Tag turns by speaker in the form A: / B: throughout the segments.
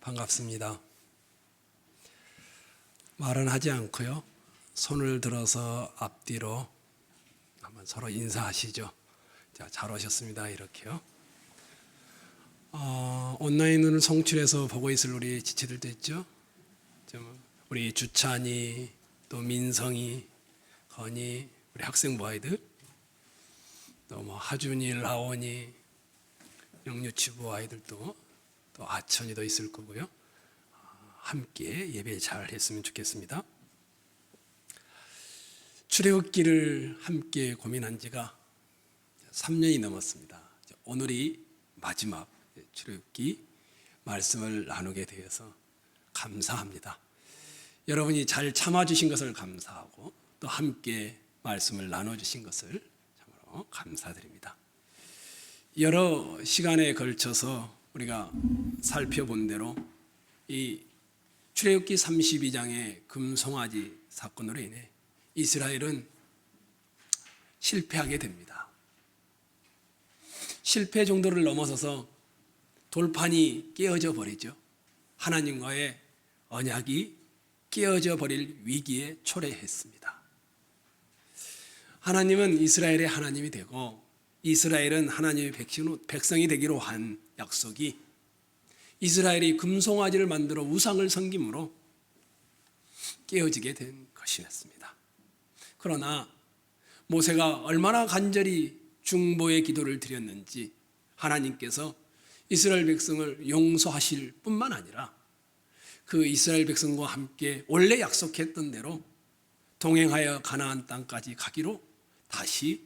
A: 반갑습니다. 말은 하지 않고요. 손을 들어서 앞뒤로 한번 서로 인사하시죠. 자, 잘 오셨습니다. 이렇게요. 온라인을 송출해서 보고 있을 우리 지체들도 있죠. 우리 주찬이, 또 민성이, 건이, 우리 학생부 아이들, 또 뭐 하준이, 라온이, 영유치부 아이들도 또 아천이도 있을 거고요. 함께 예배 잘 했으면 좋겠습니다. 출애굽기를 함께 고민한 지가 3년이 넘었습니다. 오늘이 마지막 출애굽기 말씀을 나누게 되어서 감사합니다. 여러분이 잘 참아주신 것을 감사하고 또 함께 말씀을 나눠주신 것을 참으로 감사드립니다. 여러 시간에 걸쳐서 우리가 살펴본 대로 이 출애굽기 32장의 금송아지 사건으로 인해 이스라엘은 실패하게 됩니다. 실패 정도를 넘어서서 돌판이 깨어져 버리죠. 하나님과의 언약이 깨어져 버릴 위기에 초래했습니다. 하나님은 이스라엘의 하나님이 되고 이스라엘은 하나님의 백성이 되기로 한 약속이 이스라엘이 금송아지를 만들어 우상을 섬김으로 깨어지게 된 것이었습니다. 그러나 모세가 얼마나 간절히 중보의 기도를 드렸는지 하나님께서 이스라엘 백성을 용서하실 뿐만 아니라 그 이스라엘 백성과 함께 원래 약속했던 대로 동행하여 가나안 땅까지 가기로 다시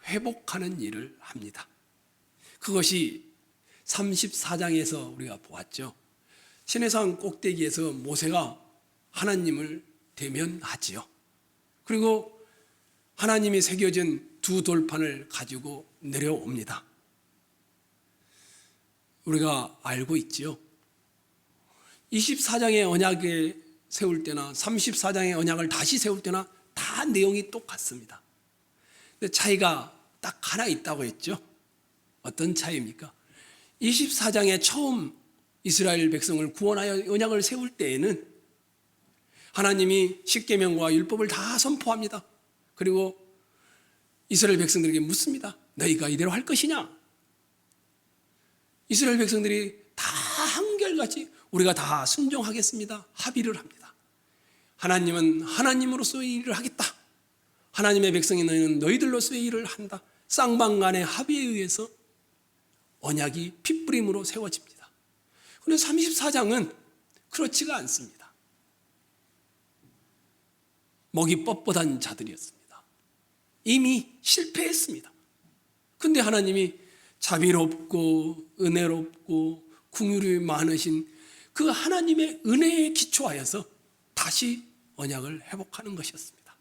A: 회복하는 일을 합니다. 그것이 34장에서 우리가 보았죠. 시내산 꼭대기에서 모세가 하나님을 대면하지요. 그리고 하나님이 새겨진 두 돌판을 가지고 내려옵니다. 우리가 알고 있지요. 24장의 언약에 세울 때나 34장의 언약을 다시 세울 때나 다 내용이 똑같습니다. 근데 차이가 딱 하나 있다고 했죠. 어떤 차이입니까? 24장에 처음 이스라엘 백성을 구원하여 언약을 세울 때에는 하나님이 십계명과 율법을 다 선포합니다. 그리고 이스라엘 백성들에게 묻습니다. 너희가 이대로 할 것이냐? 이스라엘 백성들이 다 한결같이 우리가 다 순종하겠습니다. 합의를 합니다. 하나님은 하나님으로서의 일을 하겠다. 하나님의 백성이 너희는 너희들로서의 일을 한다. 쌍방간의 합의에 의해서 언약이 핏부림으로 세워집니다. 그런데 34장은 그렇지가 않습니다. 목이 뻣뻣한 자들이었습니다. 이미 실패했습니다. 그런데 하나님이 자비롭고 은혜롭고 긍휼이 많으신 그 하나님의 은혜에 기초하여서 다시 언약을 회복하는 것이었습니다.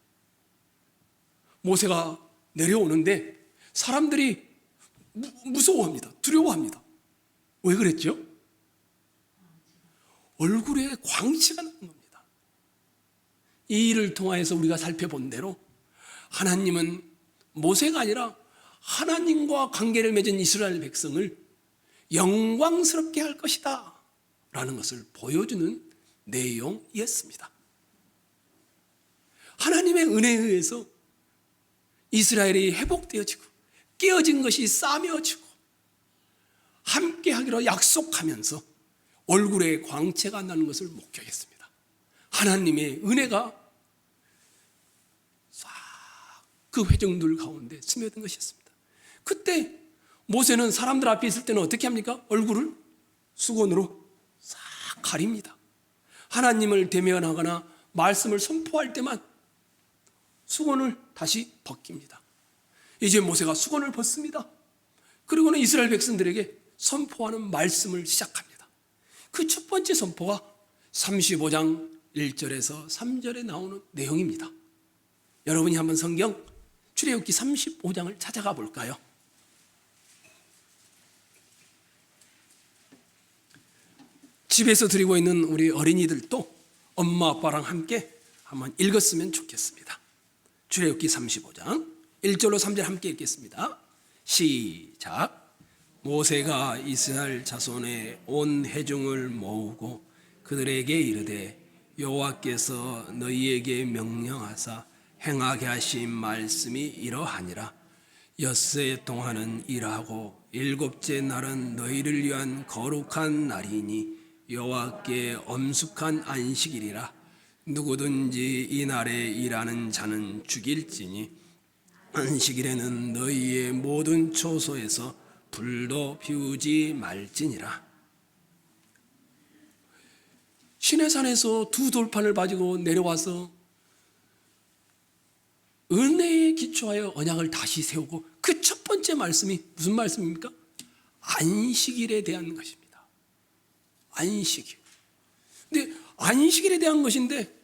A: 모세가 내려오는데 사람들이 무서워합니다. 두려워합니다. 왜 그랬죠? 얼굴에 광채가 나는 겁니다. 이 일을 통하여서 우리가 살펴본 대로 하나님은 모세가 아니라 하나님과 관계를 맺은 이스라엘 백성을 영광스럽게 할 것이다 라는 것을 보여주는 내용이었습니다. 하나님의 은혜에 의해서 이스라엘이 회복되어지고 깨어진 것이 싸매어지고 함께하기로 약속하면서 얼굴에 광채가 나는 것을 목격했습니다. 하나님의 은혜가 싹 그 회중들 가운데 스며든 것이었습니다. 그때 모세는 사람들 앞에 있을 때는 어떻게 합니까? 얼굴을 수건으로 싹 가립니다. 하나님을 대면하거나 말씀을 선포할 때만 수건을 다시 벗깁니다. 이제 모세가 수건을 벗습니다. 그리고는 이스라엘 백성들에게 선포하는 말씀을 시작합니다. 그 첫 번째 선포가 35장 1절에서 3절에 나오는 내용입니다. 여러분이 한번 성경 출애굽기 35장을 찾아가 볼까요? 집에서 드리고 있는 우리 어린이들도 엄마 아빠랑 함께 한번 읽었으면 좋겠습니다. 출애굽기 35장 1절로 3절 함께 읽겠습니다. 시작. 모세가 이스라엘 자손의 온 회중을 모으고 그들에게 이르되 여호와께서 너희에게 명령하사 행하게 하신 말씀이 이러하니라. 엿새 동안은 일하고 일곱째 날은 너희를 위한 거룩한 날이니 여호와께 엄숙한 안식일이라. 누구든지 이 날에 일하는 자는 죽일지니 안식일에는 너희의 모든 초소에서 불도 피우지 말지니라. 시내산에서 두 돌판을 가지고 내려와서 은혜에 기초하여 언약을 다시 세우고 그 첫 번째 말씀이 무슨 말씀입니까? 안식일에 대한 것입니다. 안식일. 근데 안식일에 대한 것인데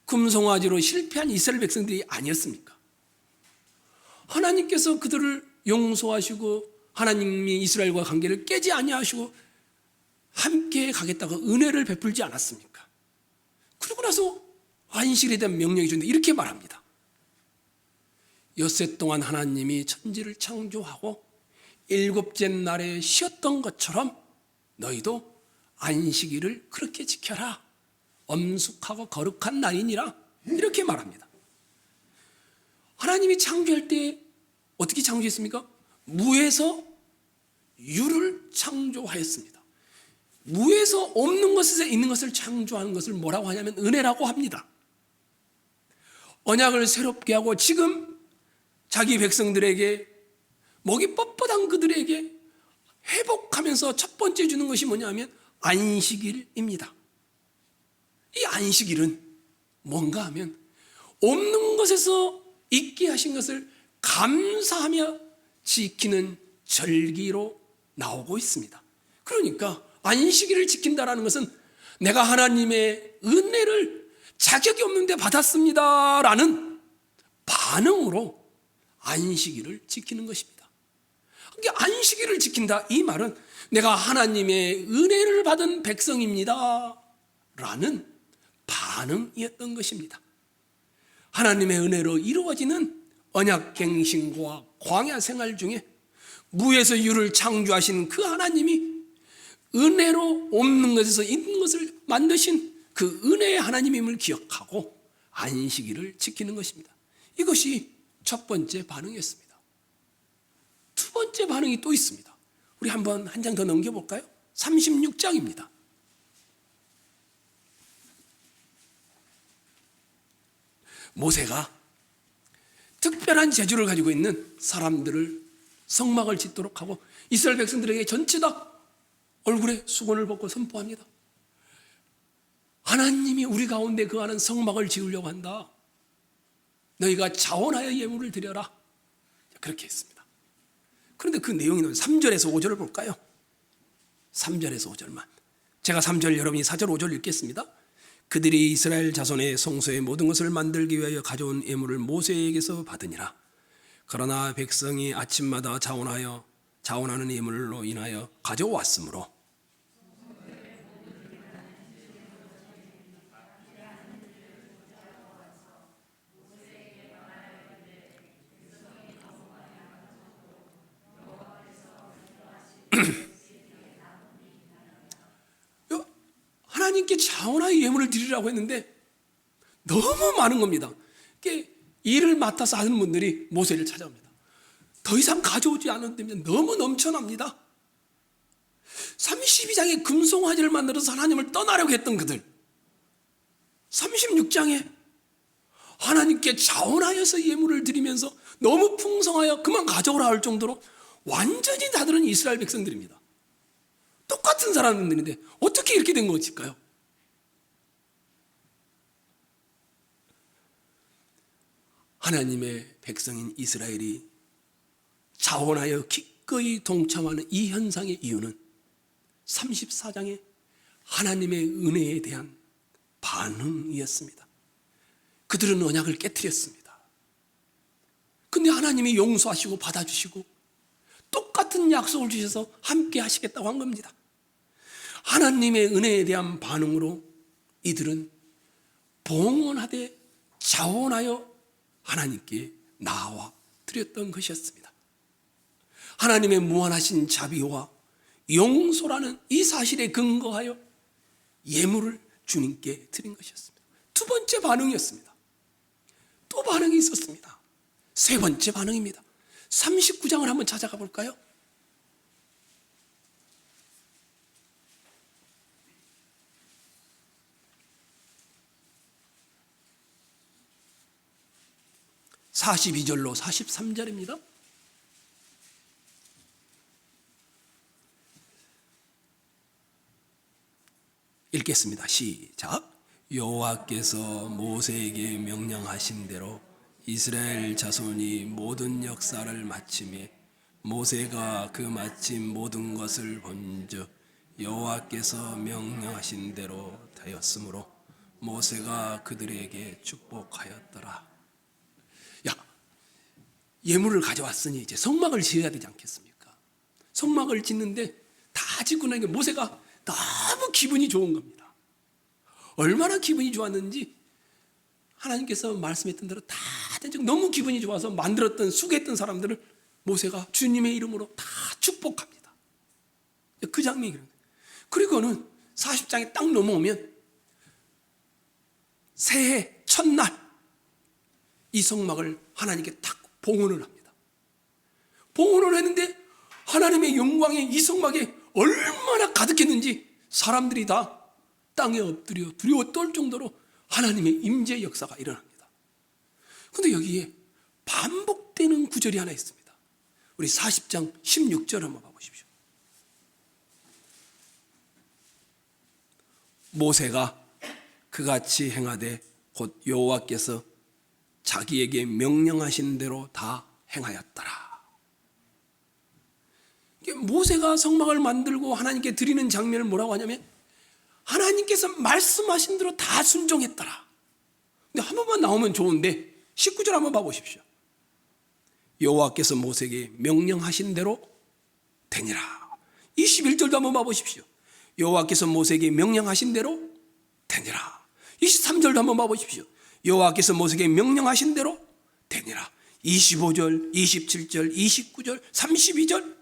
A: 금송아지로 실패한 이스라엘 백성들이 아니었습니까? 하나님께서 그들을 용서하시고 하나님이 이스라엘과 관계를 깨지 아니하시고 함께 가겠다고 은혜를 베풀지 않았습니까? 그러고 나서 안식일에 대한 명령이 주는데 이렇게 말합니다. 엿새 동안 하나님이 천지를 창조하고 일곱째 날에 쉬었던 것처럼 너희도 안식일을 그렇게 지켜라. 엄숙하고 거룩한 날이니라. 이렇게 말합니다. 하나님이 창조할 때 어떻게 창조했습니까? 무에서 유를 창조하였습니다. 무에서 없는 것에서 있는 것을 창조하는 것을 뭐라고 하냐면 은혜라고 합니다. 언약을 새롭게 하고 지금 자기 백성들에게 목이 뻣뻣한 그들에게 회복하면서 첫 번째 주는 것이 뭐냐면 안식일입니다. 이 안식일은 뭔가 하면 없는 것에서 있게 하신 것을 감사하며 지키는 절기로 나오고 있습니다. 그러니까 안식일을 지킨다는 것은 내가 하나님의 은혜를 자격이 없는데 받았습니다라는 반응으로 안식일을 지키는 것입니다. 그러니까 안식일을 지킨다 이 말은 내가 하나님의 은혜를 받은 백성입니다 라는 반응이었던 것입니다. 하나님의 은혜로 이루어지는 언약갱신과 광야 생활 중에 무에서 유를 창조하신 그 하나님이 은혜로 없는 것에서 있는 것을 만드신 그 은혜의 하나님임을 기억하고 안식일을 지키는 것입니다. 이것이 첫 번째 반응이었습니다. 두 번째 반응이 또 있습니다. 우리 한번 한 장 더 넘겨볼까요? 36장입니다. 모세가 특별한 재주를 가지고 있는 사람들을 성막을 짓도록 하고 이스라엘 백성들에게 전체 다 얼굴에 수건을 벗고 선포합니다. 하나님이 우리 가운데 거하는 성막을 지으려고 한다. 너희가 자원하여 예물을 드려라. 그렇게 했습니다. 그런데 그 내용이 3절에서 5절을 볼까요? 3절에서 5절만. 제가 3절 여러분이 4절 5절 읽겠습니다. 그들이 이스라엘 자손의 성소의 모든 것을 만들기 위하여 가져온 예물을 모세에게서 받으니라. 그러나 백성이 아침마다 자원하는 예물로 인하여 가져왔으므로 하나님께 자원하여 예물을 드리라고 했는데 너무 많은 겁니다. 일을 맡아서 하는 분들이 모세를 찾아옵니다. 더 이상 가져오지 않으면 너무 넘쳐납니다. 32장에 금송아지를 만들어서 하나님을 떠나려고 했던 그들, 36장에 하나님께 자원하여서 예물을 드리면서 너무 풍성하여 그만 가져오라 할 정도로 완전히 다른 이스라엘 백성들입니다. 똑같은 사람들인데 어떻게 이렇게 된 것일까요? 하나님의 백성인 이스라엘이 자원하여 기꺼이 동참하는 이 현상의 이유는 34장의 하나님의 은혜에 대한 반응이었습니다. 그들은 언약을 깨뜨렸습니다. 근데 하나님이 용서하시고 받아주시고 똑같은 약속을 주셔서 함께 하시겠다고 한 겁니다. 하나님의 은혜에 대한 반응으로 이들은 봉헌하되 자원하여 하나님께 나와 드렸던 것이었습니다. 하나님의 무한하신 자비와 용서라는 이 사실에 근거하여 예물을 주님께 드린 것이었습니다. 두 번째 반응이었습니다. 또 반응이 있었습니다. 세 번째 반응입니다. 39장을 한번 찾아가 볼까요? (42절로) (43절입니다) 읽겠습니다. 시작. 여호와께서 모세에게 명령하신 대로 이스라엘 자손이 모든 역사를 마치매 모세가 그 마친 모든 것을 본즉 여호와께서 명령하신 대로 되었으므로 모세가 그들에게 축복하였더라. 야, 예물을 가져왔으니 이제 성막을 지어야 되지 않겠습니까? 성막을 짓는데 다 짓고 나니까 모세가 너무 기분이 좋은 겁니다. 얼마나 기분이 좋았는지 하나님께서 말씀했던 대로 다 너무 기분이 좋아서 만들었던 수고했던 사람들을 모세가 주님의 이름으로 다 축복합니다. 그 장면이 그런 거예요. 그리고는 40장에 딱 넘어오면 새해 첫날 이 성막을 하나님께 딱 봉헌을 합니다. 봉헌을 했는데 하나님의 영광이 이 성막에 얼마나 가득했는지 사람들이 다 땅에 엎드려 두려워 떨 정도로 하나님의 임재 역사가 일어납니다. 그런데 여기에 반복되는 구절이 하나 있습니다. 우리 40장 16절 한번 봐보십시오. 모세가 그같이 행하되 곧 여호와께서 자기에게 명령하신 대로 다 행하였더라. 모세가 성막을 만들고 하나님께 드리는 장면을 뭐라고 하냐면 하나님께서 말씀하신 대로 다 순종했더라. 근데 한 번만 나오면 좋은데 19절 한번 봐보십시오. 여호와께서 모세에게 명령하신 대로 되니라. 21절도 한번 봐보십시오. 여호와께서 모세에게 명령하신 대로 되니라. 23절도 한번 봐보십시오. 여호와께서 모세에게 명령하신 대로 되니라. 25절, 27절, 29절, 32절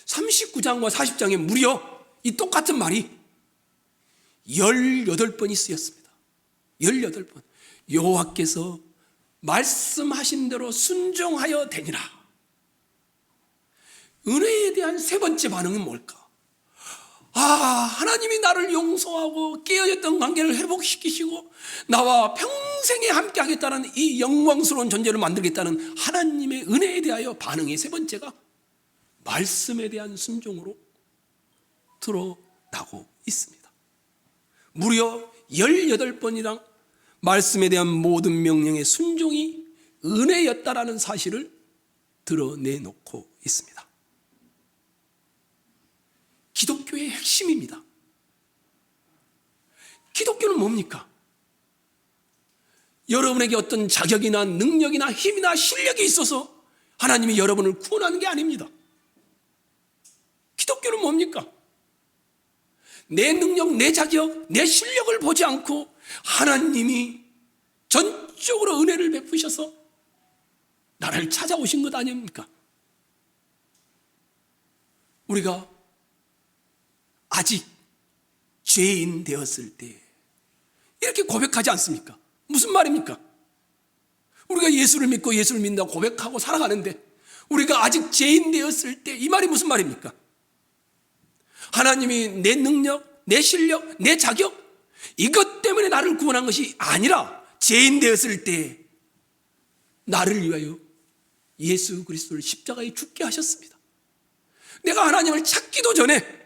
A: 39장과 40장에 무려 이 똑같은 말이 18번이 쓰였습니다. 18번. 여호와께서 말씀하신 대로 순종하여 되니라. 은혜에 대한 세 번째 반응은 뭘까? 하나님이 나를 용서하고 깨어졌던 관계를 회복시키시고 나와 평생에 함께 하겠다는 이 영광스러운 존재를 만들겠다는 하나님의 은혜에 대하여 반응의 세 번째가 말씀에 대한 순종으로 드러나고 있습니다. 무려 18번이랑 말씀에 대한 모든 명령의 순종이 은혜였다라는 사실을 드러내놓고 있습니다. 기독교의 핵심입니다. 기독교는 뭡니까? 여러분에게 어떤 자격이나 능력이나 힘이나 실력이 있어서 하나님이 여러분을 구원하는 게 아닙니다. 기독교는 뭡니까? 내 능력, 내 자격, 내 실력을 보지 않고 하나님이 전적으로 은혜를 베푸셔서 나를 찾아오신 것 아닙니까? 우리가 아직 죄인 되었을 때 이렇게 고백하지 않습니까? 무슨 말입니까? 우리가 예수를 믿고 예수를 믿는다고 고백하고 살아가는데 우리가 아직 죄인 되었을 때 이 말이 무슨 말입니까? 하나님이 내 능력, 내 실력, 내 자격 이것 때문에 나를 구원한 것이 아니라 죄인 되었을 때 나를 위하여 예수 그리스도를 십자가에 죽게 하셨습니다. 내가 하나님을 찾기도 전에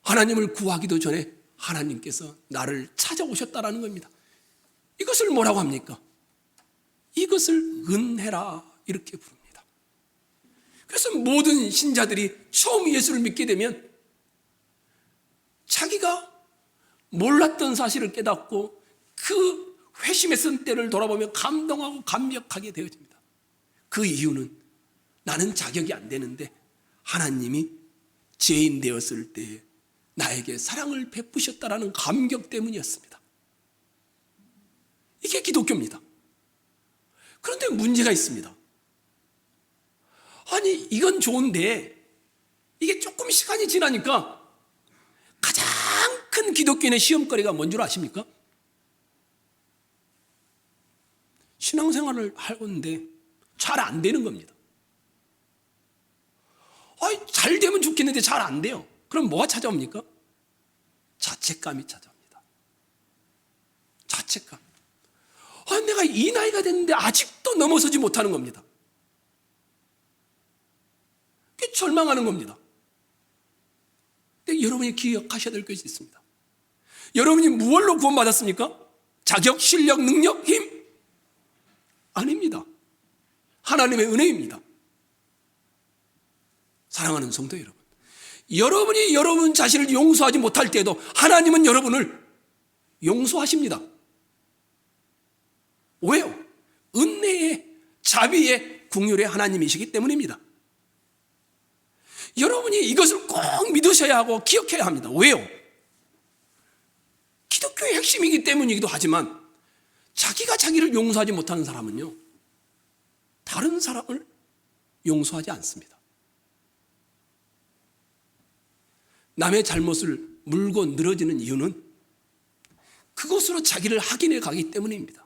A: 하나님을 구하기도 전에 하나님께서 나를 찾아오셨다라는 겁니다. 이것을 뭐라고 합니까? 이것을 은혜라 이렇게 부릅니다. 그래서 모든 신자들이 처음 예수를 믿게 되면 자기가 몰랐던 사실을 깨닫고 그 회심했던 때를 돌아보며 감동하고 감격하게 되어집니다. 그 이유는 나는 자격이 안 되는데 하나님이 죄인 되었을 때 나에게 사랑을 베푸셨다라는 감격 때문이었습니다. 이게 기독교입니다. 그런데 문제가 있습니다. 아니 이건 좋은데 이게 조금 시간이 지나니까 가장 큰 기독교인의 시험거리가 뭔 줄 아십니까? 신앙생활을 하는데 잘 안 되는 겁니다. 잘 되면 좋겠는데 잘 안 돼요. 그럼 뭐가 찾아옵니까? 자책감이 찾아옵니다. 자책감. 내가 이 나이가 됐는데 아직도 넘어서지 못하는 겁니다. 절망하는 겁니다. 근데 여러분이 기억하셔야 될 것이 있습니다. 여러분이 무엇로 구원받았습니까? 자격, 실력, 능력, 힘? 아닙니다. 하나님의 은혜입니다. 사랑하는 성도 여러분, 여러분이 여러분 자신을 용서하지 못할 때에도 하나님은 여러분을 용서하십니다. 왜요? 은혜의, 자비의, 긍휼의 하나님이시기 때문입니다. 여러분이 이것을 꼭 믿으셔야 하고 기억해야 합니다. 왜요? 기독교의 핵심이기 때문이기도 하지만 자기가 자기를 용서하지 못하는 사람은요, 다른 사람을 용서하지 않습니다. 남의 잘못을 물고 늘어지는 이유는 그것으로 자기를 확인해 가기 때문입니다.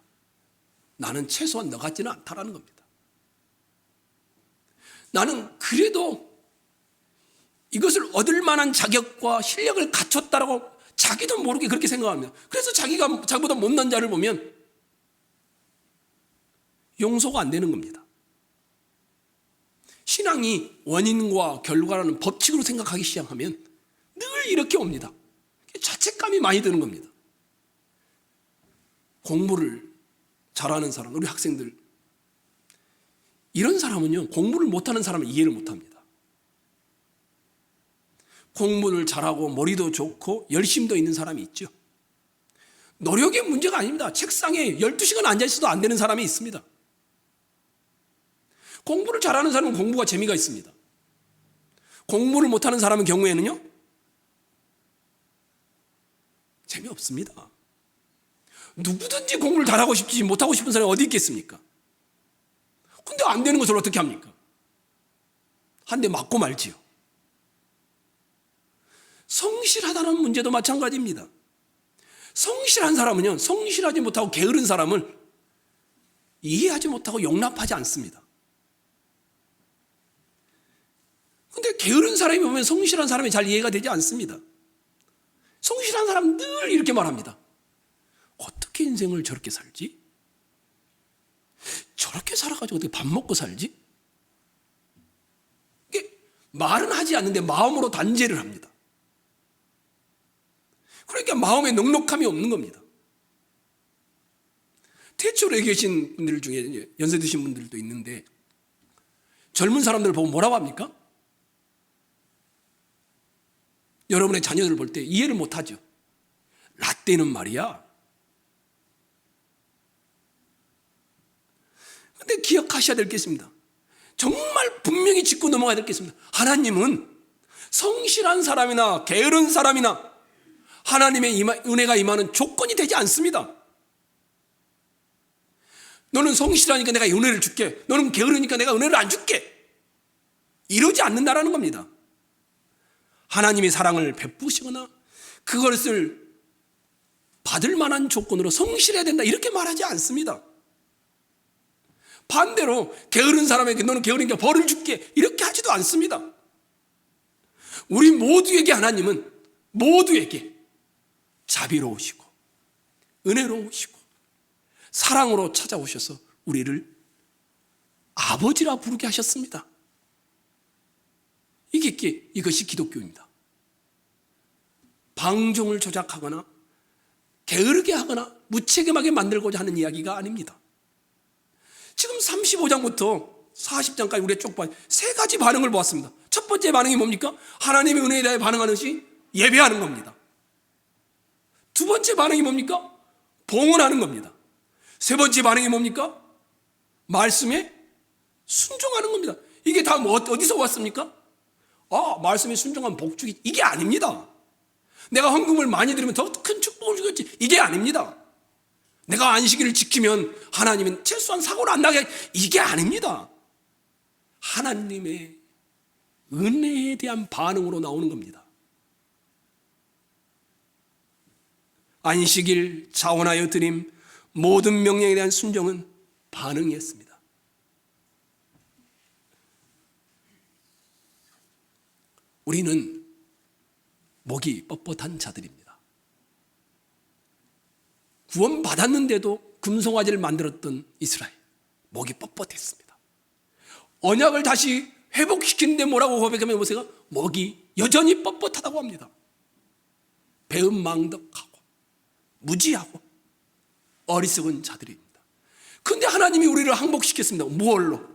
A: 나는 최소한 너 같지는 않다라는 겁니다. 나는 그래도 이것을 얻을 만한 자격과 실력을 갖췄다라고 자기도 모르게 그렇게 생각합니다. 그래서 자기가 자기보다 못난 자를 보면 용서가 안 되는 겁니다. 신앙이 원인과 결과라는 법칙으로 생각하기 시작하면 늘 이렇게 옵니다. 자책감이 많이 드는 겁니다. 공부를 잘하는 사람, 우리 학생들, 이런 사람은요, 공부를 못하는 사람을 이해를 못합니다. 공부를 잘하고 머리도 좋고 열심도 있는 사람이 있죠. 노력의 문제가 아닙니다. 책상에 12시간 앉아있어도 안 되는 사람이 있습니다. 공부를 잘하는 사람은 공부가 재미가 있습니다. 공부를 못하는 사람의 경우에는요, 재미없습니다. 누구든지 공부를 잘하고 싶지 못하고 싶은 사람이 어디 있겠습니까? 근데 안 되는 것을 어떻게 합니까? 한 대 맞고 말지요. 성실하다는 문제도 마찬가지입니다. 성실한 사람은요, 성실하지 못하고 게으른 사람을 이해하지 못하고 용납하지 않습니다. 근데 게으른 사람이 보면 성실한 사람이 잘 이해가 되지 않습니다. 성실한 사람은 늘 이렇게 말합니다. 어떻게 인생을 저렇게 살지? 저렇게 살아가지고 어떻게 밥 먹고 살지? 이게 말은 하지 않는데 마음으로 단죄를 합니다. 그러니까 마음에 넉넉함이 없는 겁니다. 태초에 계신 분들 중에 연세 드신 분들도 있는데 젊은 사람들 보고 뭐라고 합니까? 여러분의 자녀들을 볼 때 이해를 못하죠. 라떼는 말이야. 근데 기억하셔야 될 게 있습니다. 정말 분명히 짚고 넘어가야 될 게 있습니다. 하나님은 성실한 사람이나 게으른 사람이나 하나님의 은혜가 임하는 조건이 되지 않습니다. 너는 성실하니까 내가 은혜를 줄게. 너는 게으르니까 내가 은혜를 안 줄게. 이러지 않는다라는 겁니다. 하나님이 사랑을 베푸시거나 그것을 받을 만한 조건으로 성실해야 된다 이렇게 말하지 않습니다. 반대로 게으른 사람에게 너는 게으르니까 벌을 줄게 이렇게 하지도 않습니다. 우리 모두에게 하나님은 모두에게 자비로우시고 은혜로우시고 사랑으로 찾아오셔서 우리를 아버지라 부르게 하셨습니다. 이것이 기독교입니다. 방종을 조작하거나 게으르게 하거나 무책임하게 만들고자 하는 이야기가 아닙니다. 지금 35장부터 40장까지 우리가 쭉 봐요. 세 가지 반응을 보았습니다. 첫 번째 반응이 뭡니까? 하나님의 은혜에 대해 반응하는 것이 예배하는 겁니다. 두 번째 반응이 뭡니까? 봉헌하는 겁니다. 세 번째 반응이 뭡니까? 말씀에 순종하는 겁니다. 이게 다 어디서 왔습니까? 말씀에 순종하면 복 주기, 이게 아닙니다. 내가 헌금을 많이 드리면 더 큰 축복을 주겠지, 이게 아닙니다. 내가 안식일을 지키면 하나님은 최소한 사고를 안 나게, 이게 아닙니다. 하나님의 은혜에 대한 반응으로 나오는 겁니다. 안식일, 자원하여 드림, 모든 명령에 대한 순종은 반응이었습니다. 우리는 목이 뻣뻣한 자들입니다. 구원받았는데도 금송아지를 만들었던 이스라엘, 목이 뻣뻣했습니다. 언약을 다시 회복시키는데 뭐라고 고백하면 보세요. 목이 여전히 뻣뻣하다고 합니다. 배은망덕하고 무지하고 어리석은 자들입니다. 그런데 하나님이 우리를 항복시켰습니다. 무엇로?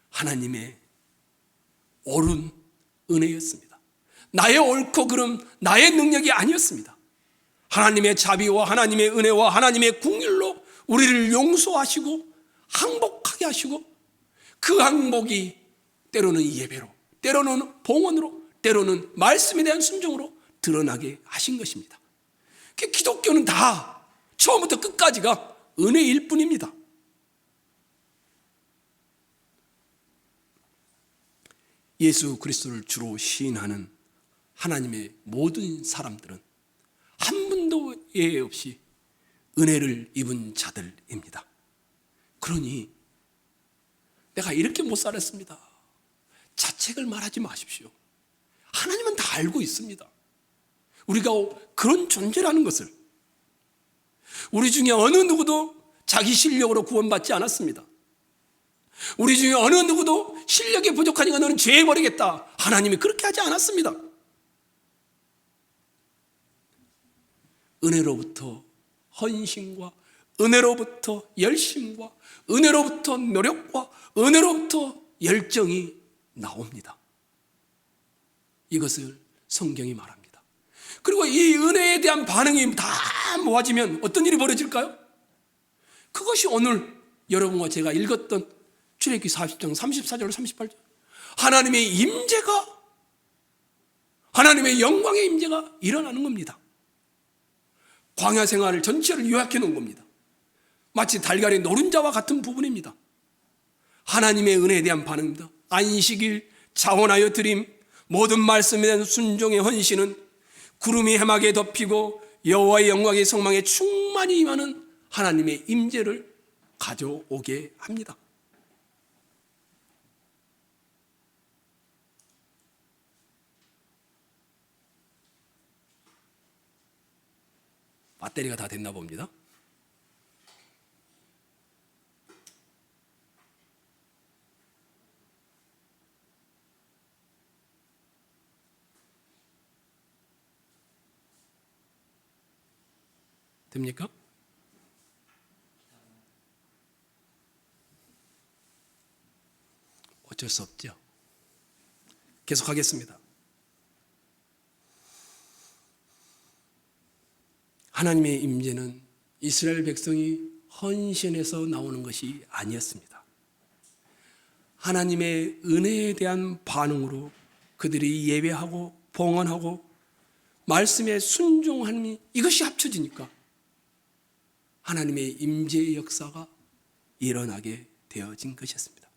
A: 하나님의 옳은 은혜였습니다. 나의 옳고 그름, 나의 능력이 아니었습니다. 하나님의 자비와 하나님의 은혜와 하나님의 긍휼로 우리를 용서하시고 항복하게 하시고, 그 항복이 때로는 예배로, 때로는 봉헌으로, 때로는 말씀에 대한 순종으로 드러나게 하신 것입니다. 기독교는 다 처음부터 끝까지가 은혜일 뿐입니다. 예수 그리스도를 주로 시인하는 하나님의 모든 사람들은 한 분도 예외 없이 은혜를 입은 자들입니다. 그러니 내가 이렇게 못 살았습니다, 자책을 말하지 마십시오. 하나님은 다 알고 있습니다. 우리가 그런 존재라는 것을. 우리 중에 어느 누구도 자기 실력으로 구원받지 않았습니다. 우리 중에 어느 누구도 실력이 부족하니까 너는 죄에 버리겠다, 하나님이 그렇게 하지 않았습니다. 은혜로부터 헌신과 은혜로부터 열심과 은혜로부터 노력과 은혜로부터 열정이 나옵니다. 이것을 성경이 말합니다. 그리고 이 은혜에 대한 반응이 다 모아지면 어떤 일이 벌어질까요? 그것이 오늘 여러분과 제가 읽었던 출애굽기 40장 34절 38절, 하나님의 임재가, 하나님의 영광의 임재가 일어나는 겁니다. 광야 생활을 전체를 요약해 놓은 겁니다. 마치 달걀의 노른자와 같은 부분입니다. 하나님의 은혜에 대한 반응입니다. 안식일, 자원하여 드림, 모든 말씀에 대한 순종의 헌신은 구름이 해막에 덮이고 여호와의 영광의 성망에 충만히 임하는 하나님의 임재를 가져오게 합니다. 배터리가 다 됐나 봅니다. 됩니까? 어쩔 수 없죠. 계속하겠습니다. 하나님의 임재는 이스라엘 백성이 헌신해서 나오는 것이 아니었습니다. 하나님의 은혜에 대한 반응으로 그들이 예배하고 봉헌하고 말씀에 순종하니, 이것이 합쳐지니까 하나님의 임재의 역사가 일어나게 되어진 것이었습니다.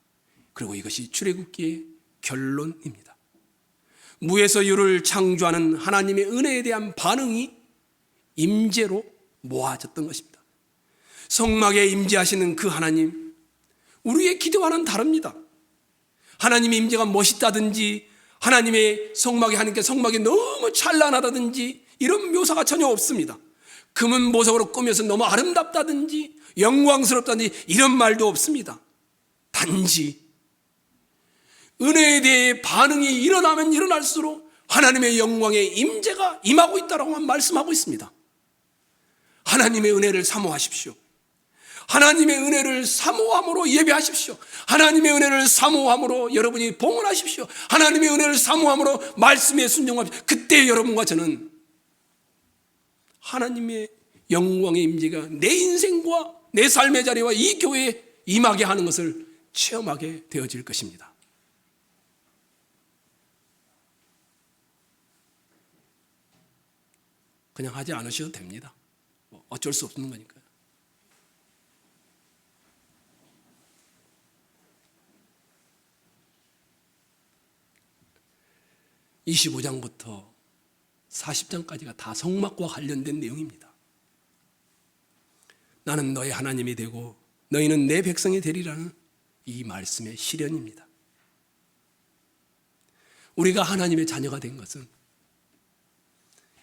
A: 그리고 이것이 출애굽기의 결론입니다. 무에서 유를 창조하는 하나님의 은혜에 대한 반응이 임재로 모아졌던 것입니다. 성막에 임재하시는 그 하나님, 우리의 기도와는 다릅니다. 하나님의 임재가 멋있다든지, 하나님의 성막에 하나님께 성막이 너무 찬란하다든지 이런 묘사가 전혀 없습니다. 금은 보석으로 꾸며서 너무 아름답다든지 영광스럽다든지 이런 말도 없습니다. 단지 은혜에 대해 반응이 일어나면 일어날수록 하나님의 영광의 임재가 임하고 있다라고만 말씀하고 있습니다. 하나님의 은혜를 사모하십시오. 하나님의 은혜를 사모함으로 예배하십시오. 하나님의 은혜를 사모함으로 여러분이 봉헌하십시오. 하나님의 은혜를 사모함으로 말씀에 순종하십시오. 그때 여러분과 저는 하나님의 영광의 임재가 내 인생과 내 삶의 자리와 이 교회에 임하게 하는 것을 체험하게 되어질 것입니다. 그냥 하지 않으셔도 됩니다. 어쩔 수 없는 거니까요. 25장부터 40장까지가 다 성막과 관련된 내용입니다. 나는 너의 하나님이 되고 너희는 내 백성이 되리라는 이 말씀의 실현입니다. 우리가 하나님의 자녀가 된 것은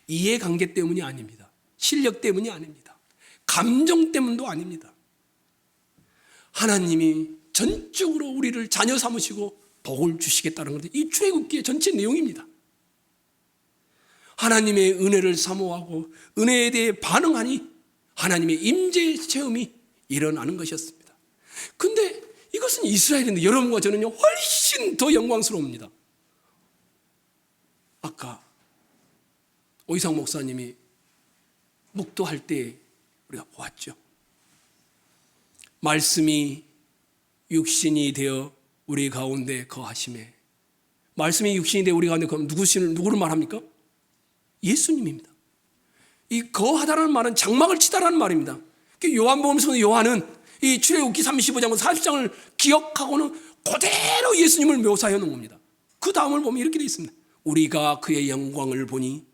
A: 이해관계 때문이 아닙니다. 실력 때문이 아닙니다. 감정 때문도 아닙니다. 하나님이 전적으로 우리를 자녀 삼으시고 복을 주시겠다는 것이 이 출애굽기의 전체 내용입니다. 하나님의 은혜를 사모하고 은혜에 대해 반응하니 하나님의 임재 체험이 일어나는 것이었습니다. 근데 이것은 이스라엘인데 여러분과 저는요 훨씬 더 영광스러웁니다. 아까 오이상 목사님이 묵도할 때 우리가 보았죠. 말씀이 육신이 되어 우리 가운데 거하심에, 말씀이 육신이 되어 우리 가운데 거하면 누구를 말합니까? 예수님입니다. 이 거하다라는 말은 장막을 치다라는 말입니다. 요한복음서 요한은 이 출애굽기 35장과 40장을 기억하고는 그대로 예수님을 묘사해 놓은 겁니다. 그 다음을 보면 이렇게 되어 있습니다. 우리가 그의 영광을 보니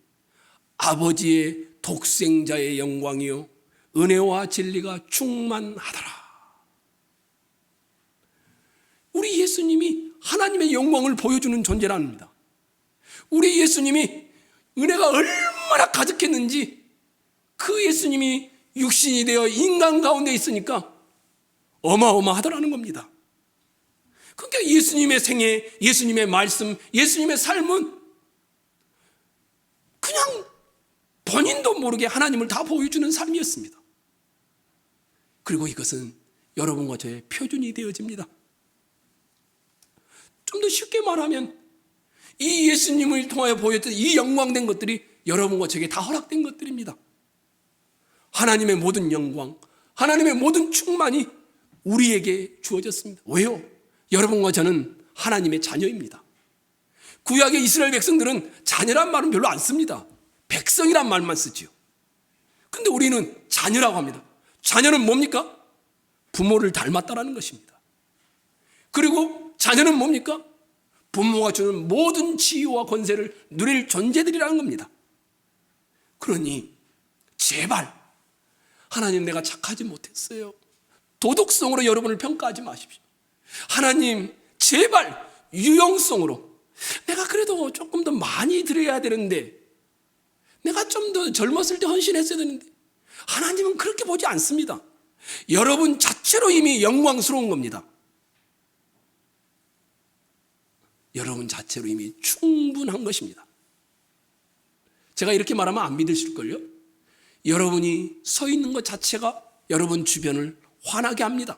A: 아버지의 독생자의 영광이요 은혜와 진리가 충만하더라. 우리 예수님이 하나님의 영광을 보여주는 존재랍니다. 우리 예수님이 은혜가 얼마나 가득했는지 그 예수님이 육신이 되어 인간 가운데 있으니까 어마어마하더라는 겁니다. 그러니까 예수님의 생애, 예수님의 말씀, 예수님의 삶은 그냥 본인도 모르게 하나님을 다 보여주는 삶이었습니다. 그리고 이것은 여러분과 저의 표준이 되어집니다. 좀 더 쉽게 말하면 이 예수님을 통하여 보였던 이 영광된 것들이 여러분과 저에게 다 허락된 것들입니다. 하나님의 모든 영광, 하나님의 모든 충만이 우리에게 주어졌습니다. 왜요? 여러분과 저는 하나님의 자녀입니다. 구약의 이스라엘 백성들은 자녀란 말은 별로 안 씁니다. 백성이란 말만 쓰지요. 근데 우리는 자녀라고 합니다. 자녀는 뭡니까? 부모를 닮았다라는 것입니다. 그리고 자녀는 뭡니까? 부모가 주는 모든 지위와 권세를 누릴 존재들이라는 겁니다. 그러니 제발 하나님 내가 착하지 못했어요. 도덕성으로 여러분을 평가하지 마십시오. 하나님 제발 유용성으로 내가 그래도 조금 더 많이 드려야 되는데, 내가 좀 더 젊었을 때 헌신했어야 되는데, 하나님은 그렇게 보지 않습니다. 여러분 자체로 이미 영광스러운 겁니다. 여러분 자체로 이미 충분한 것입니다. 제가 이렇게 말하면 안 믿으실걸요? 여러분이 서 있는 것 자체가 여러분 주변을 환하게 합니다.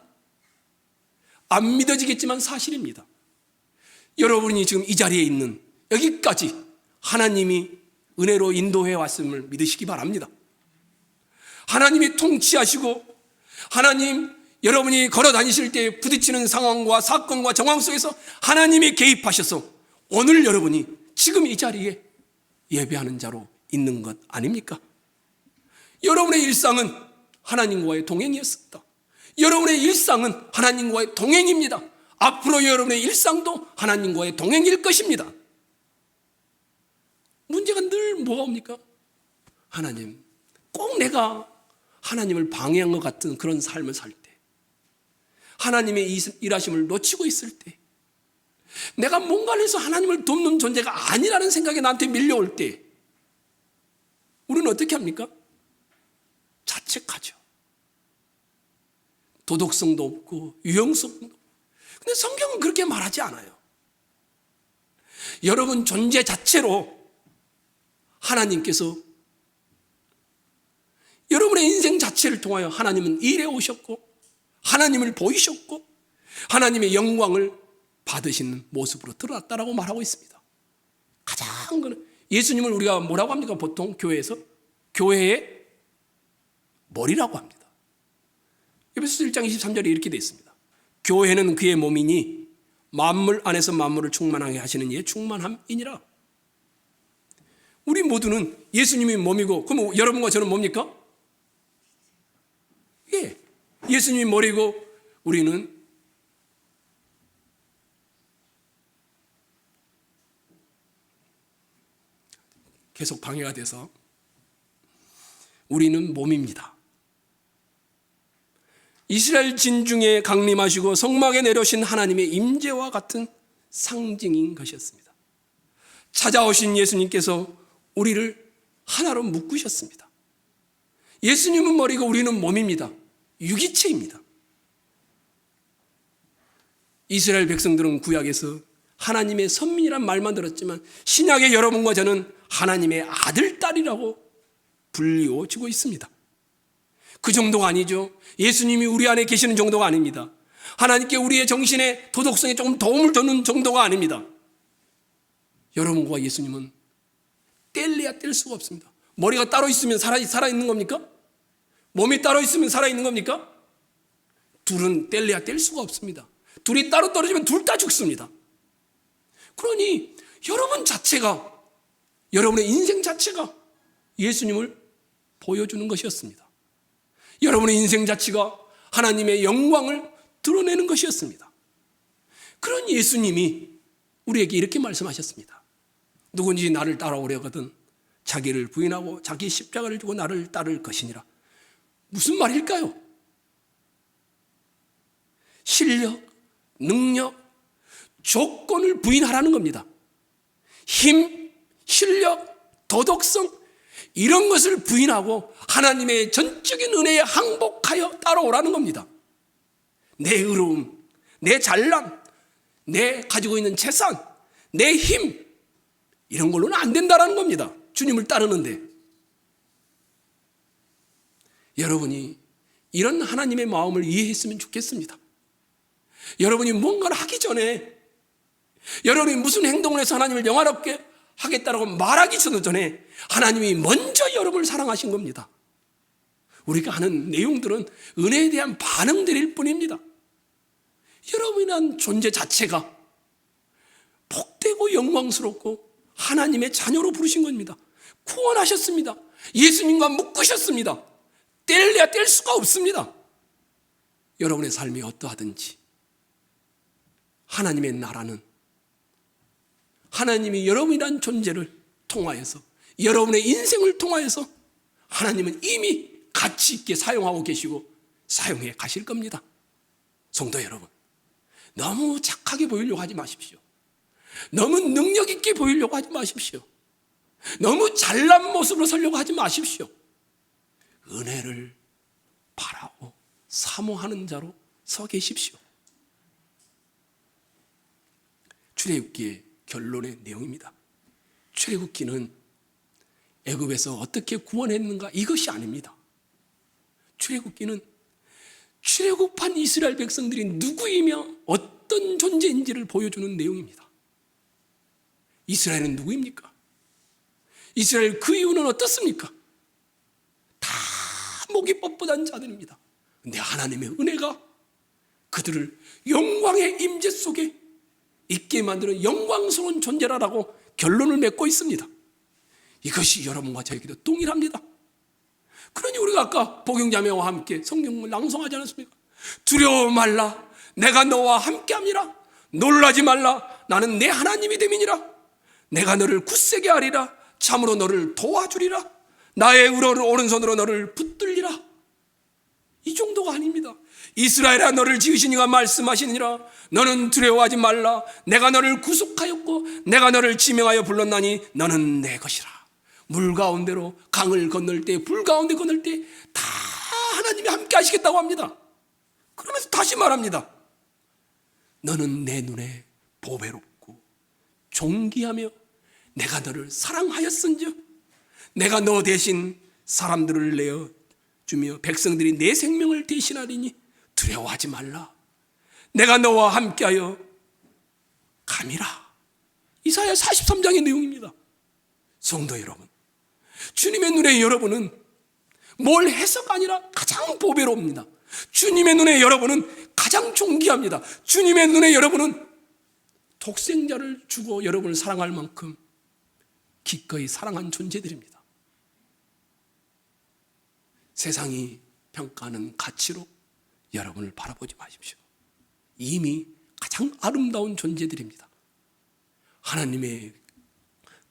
A: 안 믿어지겠지만 사실입니다. 여러분이 지금 이 자리에 있는 여기까지 하나님이 은혜로 인도해 왔음을 믿으시기 바랍니다. 하나님이 통치하시고 하나님 여러분이 걸어 다니실 때 부딪히는 상황과 사건과 정황 속에서 하나님이 개입하셔서 오늘 여러분이 지금 이 자리에 예배하는 자로 있는 것 아닙니까? 여러분의 일상은 하나님과의 동행이었습니다. 여러분의 일상은 하나님과의 동행입니다. 앞으로 여러분의 일상도 하나님과의 동행일 것입니다. 문제가 늘 뭐가 옵니까? 하나님, 꼭 내가 하나님을 방해한 것 같은 그런 삶을 살 때, 하나님의 일하심을 놓치고 있을 때, 내가 뭔가를 해서 하나님을 돕는 존재가 아니라는 생각이 나한테 밀려올 때 우리는 어떻게 합니까? 자책하죠. 도덕성도 없고 유용성도 없고. 근데 성경은 그렇게 말하지 않아요. 여러분 존재 자체로 하나님께서 여러분의 인생 자체를 통하여 하나님은 일해 오셨고 하나님을 보이셨고 하나님의 영광을 받으시는 모습으로 드러났다라고 말하고 있습니다. 가장 거는 예수님을 우리가 뭐라고 합니까? 보통 교회에서 교회의 머리라고 합니다. 에베소서 1장 23절에 이렇게 되어 있습니다. 교회는 그의 몸이니 만물 안에서 만물을 충만하게 하시는 이의 충만함이니라. 우리 모두는 예수님이 몸이고, 그럼 여러분과 저는 뭡니까? 예, 예수님이 머리고 우리는 계속 방해가 돼서 우리는 몸입니다. 이스라엘 진중에 강림하시고 성막에 내려오신 하나님의 임재와 같은 상징인 것이었습니다. 찾아오신 예수님께서 우리를 하나로 묶으셨습니다. 예수님은 머리고 우리는 몸입니다. 유기체입니다. 이스라엘 백성들은 구약에서 하나님의 선민이란 말만 들었지만 신약의 여러분과 저는 하나님의 아들, 딸이라고 불리워지고 있습니다. 그 정도가 아니죠. 예수님이 우리 안에 계시는 정도가 아닙니다. 하나님께 우리의 정신의 도덕성에 조금 도움을 주는 정도가 아닙니다. 여러분과 예수님은 뗄래야 뗄 수가 없습니다. 머리가 따로 있으면 살아있는 겁니까? 몸이 따로 있으면 살아있는 겁니까? 둘은 뗄래야 뗄 수가 없습니다. 둘이 따로 떨어지면 둘 다 죽습니다. 그러니 여러분 자체가, 여러분의 인생 자체가 예수님을 보여주는 것이었습니다. 여러분의 인생 자체가 하나님의 영광을 드러내는 것이었습니다. 그런 예수님이 우리에게 이렇게 말씀하셨습니다. 누구든지 나를 따라오려거든 자기를 부인하고 자기 십자가를 지고 나를 따를 것이니라. 무슨 말일까요? 실력, 능력, 조건을 부인하라는 겁니다. 힘, 실력, 도덕성 이런 것을 부인하고 하나님의 전적인 은혜에 항복하여 따라오라는 겁니다. 내 의로움, 내 잘남, 내 가지고 있는 재산, 내 힘 이런 걸로는 안 된다라는 겁니다. 주님을 따르는데. 여러분이 이런 하나님의 마음을 이해했으면 좋겠습니다. 여러분이 뭔가를 하기 전에, 여러분이 무슨 행동을 해서 하나님을 영화롭게 하겠다라고 말하기 전에 하나님이 먼저 여러분을 사랑하신 겁니다. 우리가 하는 내용들은 은혜에 대한 반응들일 뿐입니다. 여러분이란 존재 자체가 복되고 영광스럽고 하나님의 자녀로 부르신 겁니다. 구원하셨습니다. 예수님과 묶으셨습니다. 뗄래야 뗄 수가 없습니다. 여러분의 삶이 어떠하든지 하나님의 나라는 하나님이 여러분이란 존재를 통하여서, 여러분의 인생을 통하여서 하나님은 이미 가치 있게 사용하고 계시고 사용해 가실 겁니다. 성도 여러분, 너무 착하게 보이려고 하지 마십시오. 너무 능력 있게 보이려고 하지 마십시오. 너무 잘난 모습으로 서려고 하지 마십시오. 은혜를 바라고 사모하는 자로 서 계십시오. 출애굽기의 결론의 내용입니다. 출애굽기는 애굽에서 어떻게 구원했는가 이것이 아닙니다. 출애굽기는 출애굽한 이스라엘 백성들이 누구이며 어떤 존재인지를 보여주는 내용입니다. 이스라엘은 누구입니까? 이스라엘 그 이유는 어떻습니까? 다 목이 뻣뻣한 자들입니다. 근데 하나님의 은혜가 그들을 영광의 임재 속에 있게 만드는 영광스러운 존재라고 결론을 맺고 있습니다. 이것이 여러분과 저에게도 동일합니다. 그러니 우리가 아까 복용자매와 함께 성경을 낭송하지 않았습니까? 두려워 말라, 내가 너와 함께함이라. 놀라지 말라, 나는 내 하나님이 됨이니라. 내가 너를 굳세게 하리라. 참으로 너를 도와주리라. 나의 오른손으로 너를 붙들리라. 이 정도가 아닙니다. 이스라엘아, 너를 지으신 이가 말씀하시니라. 너는 두려워하지 말라. 내가 너를 구속하였고 내가 너를 지명하여 불렀나니 너는 내 것이라. 물 가운데로 강을 건널 때, 불 가운데 건널 때 다 하나님이 함께 하시겠다고 합니다. 그러면서 다시 말합니다. 너는 내 눈에 보배롭고 존귀하며 내가 너를 사랑하였은즉 내가 너 대신 사람들을 내어 주며 백성들이 내 생명을 대신하리니 두려워하지 말라. 내가 너와 함께하여 감이라. 이사야 43장의 내용입니다. 성도 여러분, 주님의 눈에 여러분은 뭘 해서가 아니라 가장 보배로웁니다. 주님의 눈에 여러분은 가장 존귀합니다. 주님의 눈에 여러분은 독생자를 주고 여러분을 사랑할 만큼 기꺼이 사랑한 존재들입니다. 세상이 평가하는 가치로 여러분을 바라보지 마십시오. 이미 가장 아름다운 존재들입니다. 하나님의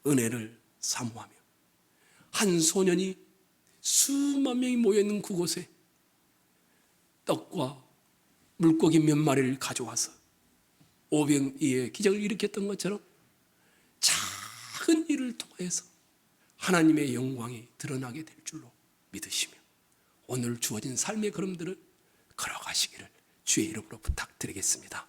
A: 은혜를 사모하며 한 소년이 수만 명이 모여있는 그곳에 떡과 물고기 몇 마리를 가져와서 오병이의 기적을 일으켰던 것처럼 작은 일을 통해서 하나님의 영광이 드러나게 될 줄로 믿으시며 오늘 주어진 삶의 걸음들을 걸어가시기를 주의 이름으로 부탁드리겠습니다.